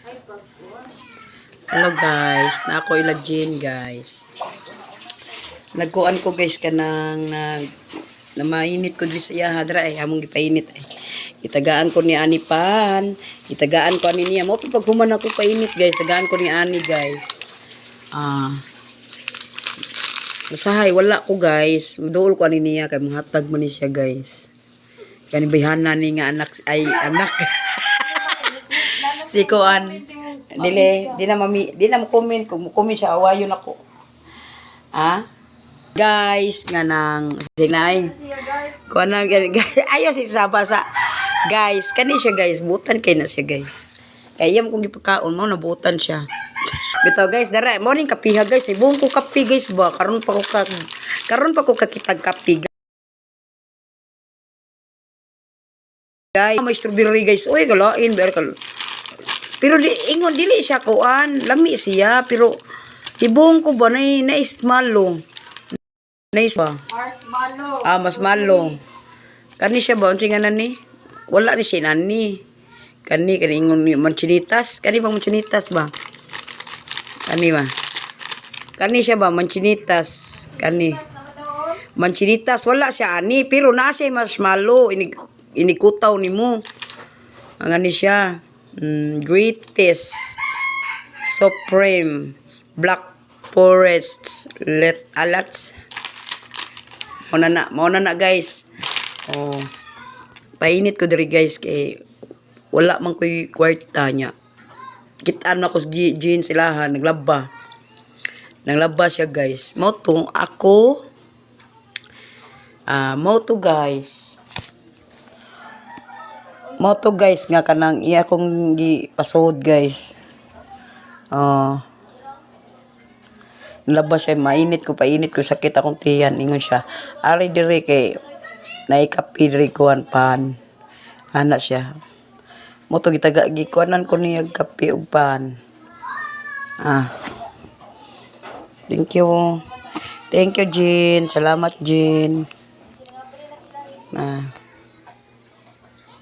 Hello guys, na ako ila Jean guys. Nagkuan ko guys kanang na mainit ko diri sa iya hadra ay among gipainit ay. Itagaan ko ni ani pan, itagaan ko ani niya mo pag human ako painit guys, tagaan ko ni ani guys. Usahay wala ko guys, muduol ko ani niya kay muhatag man ni siya guys. Kani bayhana ni nga anak ay anak. Si kuan di na mo comment kung mo comment siya awayon ako. Guys nga nang sinay. Kuan na guys, ayo si saba sa guys, kani siya guys, butan kay na siya guys. Kaya mo kung ipakaon mo nabutan siya. Bitaw guys, dara morning kapiha guys, tibong ko kapi guys ba karon pa ko kakitag kapi. Guys, may strawberry guys. Uy, galain berkal. Pero ingon dili siya kuan, lami siya pero tibong ko ba na ismalo. Nice ba? Marshmallow. Marshmallow. Kani siya ba unsa nga nani? Wala ni siya nani. Kani ingon ni manchinitas, kani ba manchinitas ba? Kani ba? Kani siya ba manchinitas? Kani. Manchinitas wala siya ani pero na siya marshmallow inikutaw nimo. Ang ani siya. Greatest Supreme Black Forest Alats. Mauna na guys. Painit ko diri guys kay wala man ko'y kwarta niya. Kitaan na ko sa jeans ilahan naglaba siya guys. Mo to ako mo to guys nga kanang iya kong gipasod guys. Nalabas siya, painit ko sakit akong tiyan ingon siya. Ari dire kay naikapi diri kuan pan. Ana siya. Mo to gikuanan ko niya kape ug pan. Thank you. Thank you Jean. Salamat Jean.